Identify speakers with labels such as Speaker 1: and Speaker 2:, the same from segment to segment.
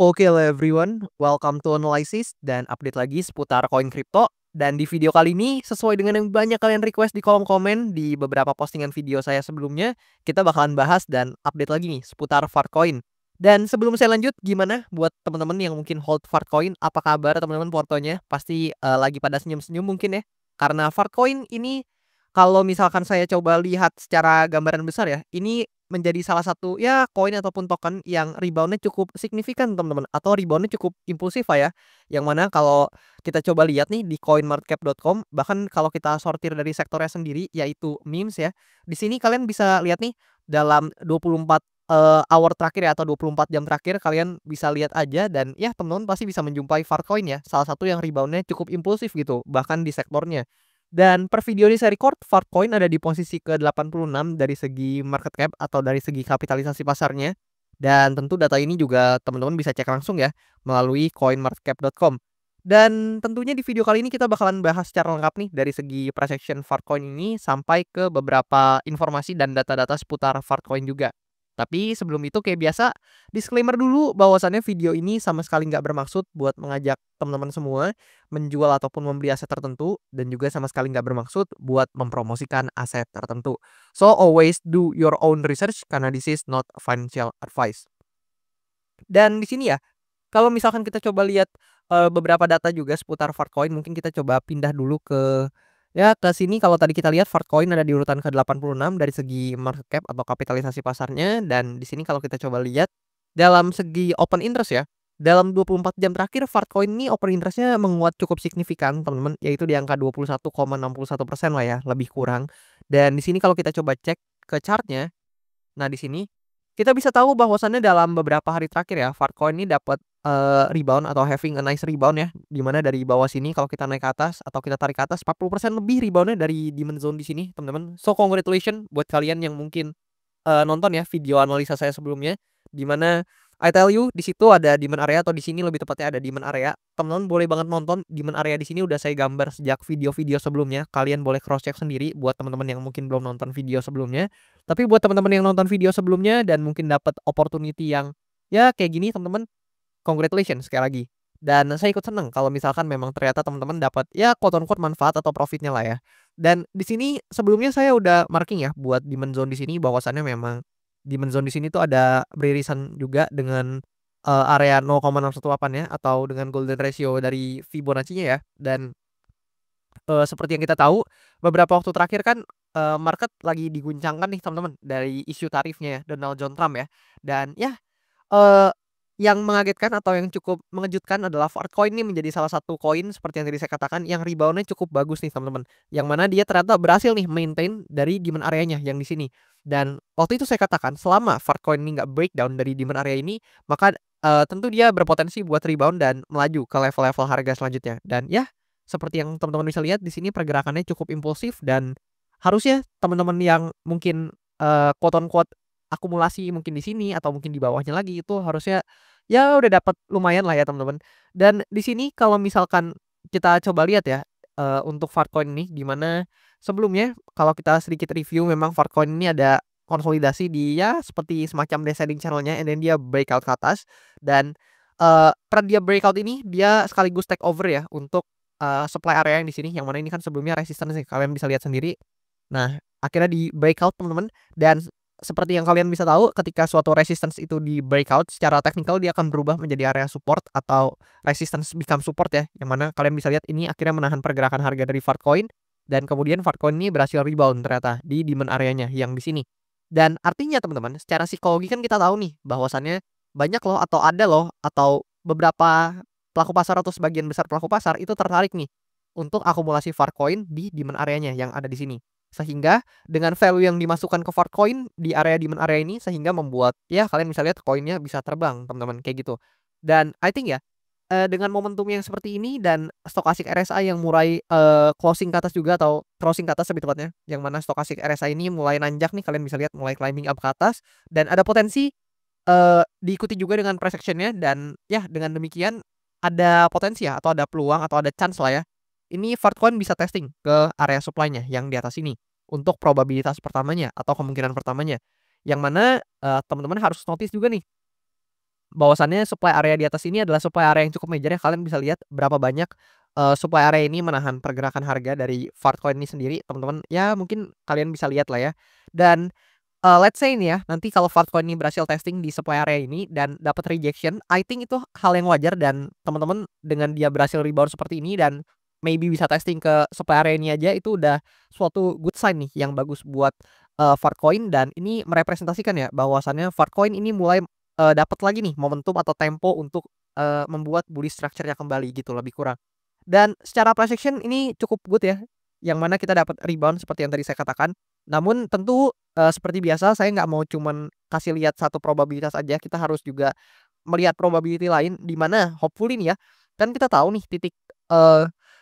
Speaker 1: Oke hello everyone, welcome to Analysis dan update lagi seputar koin kripto. Dan di video kali ini sesuai dengan yang banyak kalian request di kolom komen di beberapa postingan video saya sebelumnya, kita bakalan bahas dan update lagi nih seputar Farcoin. Dan sebelum saya lanjut, gimana buat teman-teman yang mungkin hold Farcoin? Apa kabar teman-teman portonya? Pasti lagi pada senyum-senyum mungkin ya. Karena Farcoin ini kalau misalkan saya coba lihat secara gambaran besar ya, ini menjadi salah satu ya koin ataupun token yang rebound-nya cukup signifikan teman-teman, atau rebound-nya cukup impulsif lah ya. Yang mana kalau kita coba lihat nih di coinmarketcap.com, bahkan kalau kita sortir dari sektornya sendiri yaitu memes ya. Di sini kalian bisa lihat nih dalam 24 hour terakhir ya, atau 24 jam terakhir kalian bisa lihat aja, dan ya teman-teman pasti bisa menjumpai Farcoin ya, salah satu yang rebound-nya cukup impulsif gitu bahkan di sektornya. Dan per video ini saya record, Farcoin ada di posisi ke-86 dari segi market cap atau dari segi kapitalisasi pasarnya. Dan tentu data ini juga teman-teman bisa cek langsung ya melalui coinmarketcap.com. Dan tentunya di video kali ini kita bakalan bahas secara lengkap nih dari segi price action Farcoin ini sampai ke beberapa informasi dan data-data seputar Farcoin juga. Tapi sebelum itu kayak biasa, disclaimer dulu bahwasannya video ini sama sekali nggak bermaksud buat mengajak teman-teman semua menjual ataupun membeli aset tertentu, dan juga sama sekali nggak bermaksud buat mempromosikan aset tertentu. So always do your own research karena this is not financial advice. Dan di sini ya, kalau misalkan kita coba lihat beberapa data juga seputar Farcoin, mungkin kita coba pindah dulu ke ya ke sini. Kalau tadi kita lihat Farcoin ada di urutan ke-86 dari segi market cap atau kapitalisasi pasarnya, dan di sini kalau kita coba lihat dalam segi open interest ya, dalam 24 jam terakhir Farcoin ini open interest-nya menguat cukup signifikan, teman-teman, yaitu di angka 21,61% lah ya, lebih kurang. Dan di sini kalau kita coba cek ke chart-nya, nah di sini kita bisa tahu bahwasannya dalam beberapa hari terakhir ya, Farcoin ini dapat rebound atau having a nice rebound ya, di mana dari bawah sini kalau kita naik ke atas atau kita tarik ke atas 40% lebih rebound-nya dari demand zone di sini, teman-teman. So congratulations buat kalian yang mungkin nonton ya video analisa saya sebelumnya, di mana I tell you di situ ada demand area, atau di sini lebih tepatnya ada demand area. Teman-teman boleh banget nonton demand area di sini, udah saya gambar sejak video-video sebelumnya. Kalian boleh cross check sendiri buat teman-teman yang mungkin belum nonton video sebelumnya. Tapi buat teman-teman yang nonton video sebelumnya dan mungkin dapat opportunity yang ya kayak gini, teman-teman, congratulations sekali lagi. Dan saya ikut seneng kalau misalkan memang ternyata teman-teman dapat ya quote on quote manfaat atau profitnya lah ya. Dan di sini sebelumnya saya udah marking ya buat demand zone di sini, bahwasannya memang demand zone di sini tuh ada beririsan juga dengan area 0,618 ya, atau dengan golden ratio dari Fibonacci-nya ya. Dan seperti yang kita tahu beberapa waktu terakhir kan market lagi diguncangkan nih teman-teman dari isu tarifnya ya, Donald John Trump ya. Dan ya Eee, yang mengagetkan atau yang cukup mengejutkan adalah Farcoin ini menjadi salah satu koin seperti yang tadi saya katakan yang rebound-nya cukup bagus nih teman-teman. Yang mana dia ternyata berhasil nih maintain dari demand area-nya yang di sini. Dan waktu itu saya katakan selama Farcoin ini nggak breakdown dari demand area ini, maka tentu dia berpotensi buat rebound dan melaju ke level-level harga selanjutnya. Dan ya seperti yang teman-teman bisa lihat di sini pergerakannya cukup impulsif, dan harusnya teman-teman yang mungkin quote on quote akumulasi mungkin di sini atau mungkin di bawahnya lagi, itu harusnya ya udah dapat lumayan lah ya teman-teman. Dan di sini kalau misalkan kita coba lihat ya untuk Farcoin ini, di mana sebelumnya kalau kita sedikit review memang Farcoin ini ada konsolidasi di ya seperti semacam descending channel-nya, and then dia breakout ke atas. Dan per dia breakout ini dia sekaligus take over ya untuk supply area yang di sini, yang mana ini kan sebelumnya resistance nih, kalian bisa lihat sendiri. Nah, akhirnya di breakout teman-teman, dan seperti yang kalian bisa tahu ketika suatu resistance itu di breakout secara teknikal dia akan berubah menjadi area support atau resistance become support ya, yang mana kalian bisa lihat ini akhirnya menahan pergerakan harga dari Farcoin, dan kemudian Farcoin ini berhasil rebound ternyata di demand areanya yang di sini. Dan artinya teman-teman, secara psikologi kan kita tahu nih bahwasannya banyak loh atau ada loh atau beberapa pelaku pasar atau sebagian besar pelaku pasar itu tertarik nih untuk akumulasi Farcoin di demand areanya yang ada di sini. Sehingga dengan value yang dimasukkan ke Farcoin di area demand area ini, sehingga membuat ya kalian bisa lihat koinnya bisa terbang teman-teman kayak gitu. Dan I think ya dengan momentum yang seperti ini dan stokastik RSI yang mulai closing ke atas juga, atau crossing ke atas lebih tepatnya, yang mana stokastik RSI ini mulai nanjak nih, kalian bisa lihat mulai climbing up ke atas, dan ada potensi diikuti juga dengan price action-nya. Dan ya dengan demikian ada potensi ya, atau ada peluang atau ada chance lah ya, ini Farcoin bisa testing ke area supply-nya yang di atas ini untuk probabilitas pertamanya atau kemungkinan pertamanya. Yang mana teman-teman harus notice juga nih bahwasannya supply area di atas ini adalah supply area yang cukup major ya, kalian bisa lihat berapa banyak, supply area ini menahan pergerakan harga dari Fartcoin ini sendiri, teman-teman. Ya mungkin kalian bisa lihat lah ya. Dan let's say ini ya, nanti kalau Fartcoin ini berhasil testing di supply area ini dan dapat rejection, I think itu hal yang wajar dan teman-teman dengan dia berhasil rebound seperti ini dan maybe bisa testing ke supply area ini aja itu udah suatu good sign nih yang bagus buat, Fartcoin dan ini merepresentasikan ya bahwasannya Fartcoin ini mulai, dapat lagi nih momentum atau tempo untuk, membuat bullish structure-nya kembali gitu lebih kurang. Dan secara price action ini cukup good ya, yang mana kita dapat rebound seperti yang tadi saya katakan. Namun tentu, seperti biasa saya nggak mau cuman kasih lihat satu probabilitas aja, kita harus juga melihat probability lain di mana hopefully nih ya, kan kita tahu nih titik,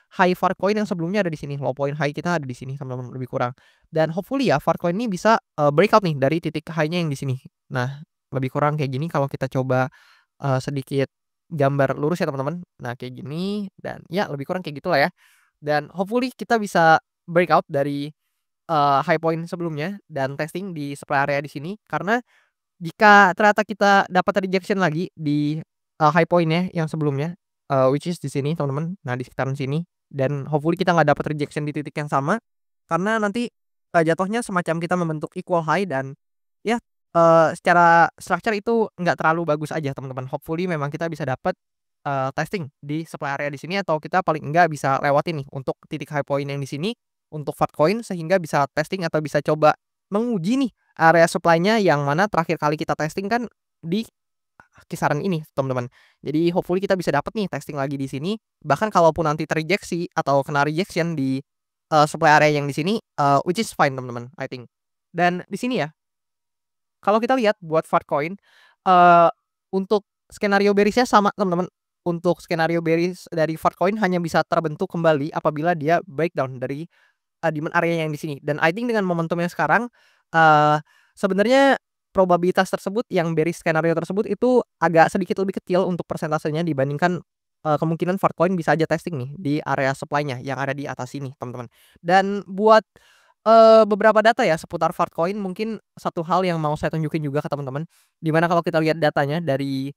Speaker 1: high Farcoin yang sebelumnya ada di sini, low point high kita ada di sini teman-teman lebih kurang. Dan hopefully ya Farcoin ini bisa, breakout nih dari titik high-nya yang di sini. Nah, lebih kurang kayak gini kalau kita coba, sedikit gambar lurus ya teman-teman. Nah kayak gini dan ya lebih kurang kayak gitulah ya. Dan hopefully kita bisa breakout dari, high point sebelumnya dan testing di supply area di sini karena jika ternyata kita dapat rejection lagi di, high point-nya yang sebelumnya, which is di sini teman-teman, nah di sekitaran sini dan hopefully kita nggak dapat rejection di titik yang sama, karena nanti, jatuhnya semacam kita membentuk equal high dan ya, secara structure itu nggak terlalu bagus aja teman-teman. Hopefully memang kita bisa dapat, testing di supply area di sini atau kita paling enggak bisa lewatin nih untuk titik high point yang di sini, untuk Fartcoin sehingga bisa testing atau bisa coba menguji nih area supply-nya yang mana terakhir kali kita testing kan di kisaran ini, teman-teman. Jadi hopefully kita bisa dapat nih testing lagi di sini, bahkan kalaupun nanti terrejeksi atau kena rejection di, supply area yang di sini, which is fine teman-teman, I think. Dan di sini ya, kalau kita lihat buat Fartcoin, untuk skenario bearish-nya sama teman-teman. Untuk skenario bearish dari Fartcoin hanya bisa terbentuk kembali apabila dia breakdown dari demand area yang di sini dan I think dengan momentum yang sekarang, sebenarnya probabilitas tersebut yang bearish skenario tersebut itu agak sedikit lebih kecil untuk persentasenya dibandingkan, kemungkinan Fartcoin bisa aja testing nih di area supply-nya yang ada di atas sini teman-teman. Dan buat, beberapa data ya seputar Fartcoin mungkin satu hal yang mau saya tunjukin juga ke teman-teman, di mana kalau kita lihat datanya dari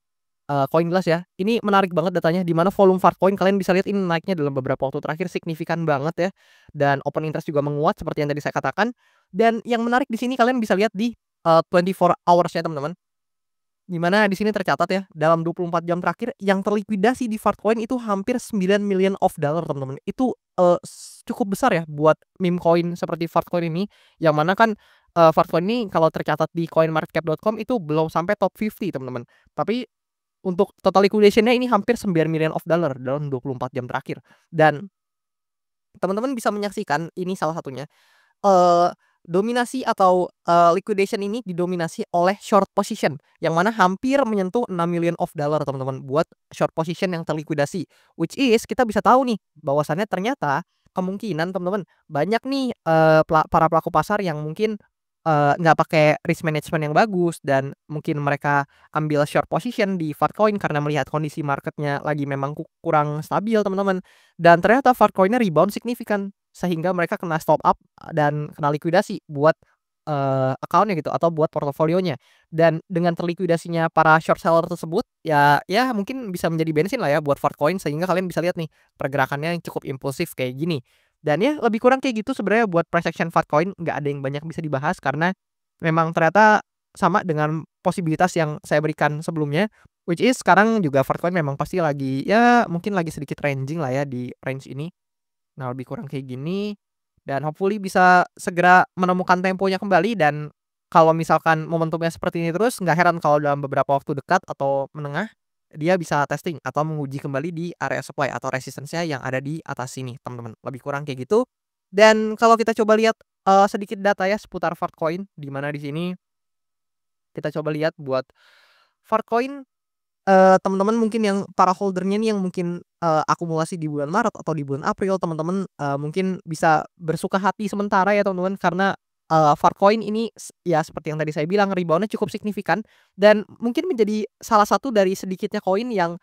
Speaker 1: CoinGlass ya, ini menarik banget datanya, di mana volume Fartcoin kalian bisa lihat ini naiknya dalam beberapa waktu terakhir signifikan banget ya, dan open interest juga menguat seperti yang tadi saya katakan. Dan yang menarik di sini kalian bisa lihat di, 24 hours-nya teman-teman, di mana di sini tercatat ya, dalam 24 jam terakhir yang terlikuidasi di Fartcoin itu hampir 9 million of dollar teman-teman. Itu, cukup besar ya buat meme coin seperti Fartcoin ini, yang mana kan, Fartcoin ini kalau tercatat di coinmarketcap.com itu belum sampai top 50 teman-teman. Tapi untuk total liquidation-nya ini hampir 9 million of dollar dalam 24 jam terakhir. Dan teman-teman bisa menyaksikan ini salah satunya, dominasi atau, liquidation ini didominasi oleh short position, yang mana hampir menyentuh 6 million of dollar teman-teman, buat short position yang terlikuidasi. Which is kita bisa tahu nih, bahwasannya ternyata kemungkinan teman-teman, banyak nih, para pelaku pasar yang mungkin, nggak pakai risk management yang bagus dan mungkin mereka ambil short position di Fartcoin karena melihat kondisi marketnya lagi memang kurang stabil teman-teman. Dan ternyata Fartcoin-nya rebound signifikan, sehingga mereka kena stop up dan kena likuidasi buat, account-nya gitu atau buat portofolionya. Dan dengan terlikuidasinya para short seller tersebut, ya mungkin bisa menjadi bensin lah ya buat Fartcoin sehingga kalian bisa lihat nih pergerakannya yang cukup impulsif kayak gini. Dan ya lebih kurang kayak gitu sebenarnya buat price action Fartcoin, nggak ada yang banyak bisa dibahas karena memang ternyata sama dengan posibilitas yang saya berikan sebelumnya, which is sekarang juga Fartcoin memang pasti lagi ya mungkin lagi sedikit ranging lah ya di range ini. Nah, lebih kurang kayak gini dan hopefully bisa segera menemukan temponya kembali dan kalau misalkan momentumnya seperti ini terus, nggak heran kalau dalam beberapa waktu dekat atau menengah, dia bisa testing atau menguji kembali di area supply atau resistance-nya yang ada di atas sini, teman-teman. Lebih kurang kayak gitu. Dan kalau kita coba lihat, sedikit data ya seputar Fartcoin, di mana di sini kita coba lihat buat Fartcoin. Teman-teman mungkin yang para holdernya nih yang mungkin, akumulasi di bulan Maret atau di bulan April teman-teman, mungkin bisa bersuka hati sementara ya teman-teman karena, Fartcoin ini ya seperti yang tadi saya bilang rebound-nya cukup signifikan dan mungkin menjadi salah satu dari sedikitnya koin yang,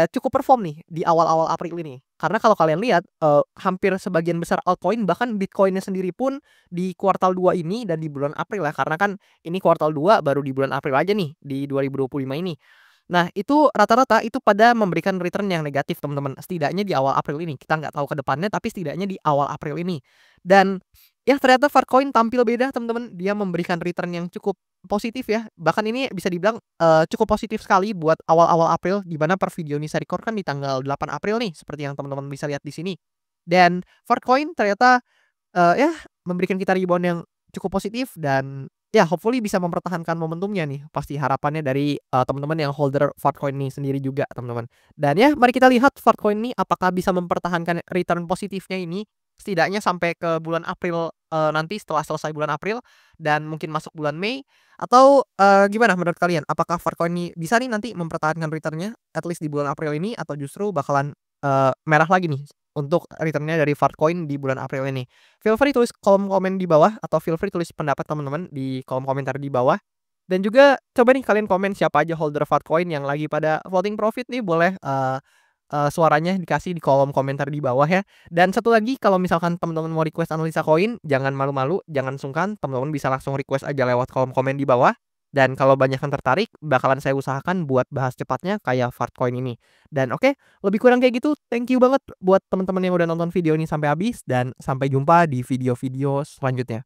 Speaker 1: cukup perform nih di awal-awal April ini. Karena kalau kalian lihat, hampir sebagian besar altcoin bahkan Bitcoin-nya sendiri pun di kuartal 2 ini dan di bulan April ya karena kan ini kuartal 2 baru di bulan April aja nih di 2025 ini. Nah, itu rata-rata itu pada memberikan return yang negatif, teman-teman. Setidaknya di awal April ini. Kita nggak tahu ke depannya, tapi setidaknya di awal April ini. Dan ya ternyata Farcoin tampil beda, teman-teman. Dia memberikan return yang cukup positif ya. Bahkan ini bisa dibilang cukup positif sekali buat awal-awal April, di mana per video ini saya record kan di tanggal 8 April nih, seperti yang teman-teman bisa lihat di sini. Dan Farcoin ternyata ya memberikan kita rebound yang cukup positif dan ya hopefully bisa mempertahankan momentumnya nih, pasti harapannya dari teman-teman yang holder Fartcoin ini sendiri juga, teman-teman. Dan ya mari kita lihat Fartcoin ini apakah bisa mempertahankan return positifnya ini setidaknya sampai ke bulan April nanti, setelah selesai bulan April dan mungkin masuk bulan Mei, atau gimana menurut kalian? Apakah Fartcoin ini bisa nih nanti mempertahankan return-nya at least di bulan April ini, atau justru bakalan merah lagi nih untuk return-nya dari Fartcoin di bulan April ini? Feel free tulis kolom komen di bawah, atau feel free tulis pendapat teman-teman di kolom komentar di bawah. Dan juga coba nih kalian komen siapa aja holder Fartcoin yang lagi pada floating profit nih, boleh suaranya dikasih di kolom komentar di bawah ya. Dan satu lagi, kalau misalkan teman-teman mau request analisa koin, jangan malu-malu, jangan sungkan, teman-teman bisa langsung request aja lewat kolom komen di bawah. Dan kalau banyak yang tertarik, bakalan saya usahakan buat bahas cepatnya kayak Fartcoin ini. Dan oke, lebih kurang kayak gitu. Thank you banget buat teman-teman yang udah nonton video ini sampai habis, dan sampai jumpa di video-video selanjutnya.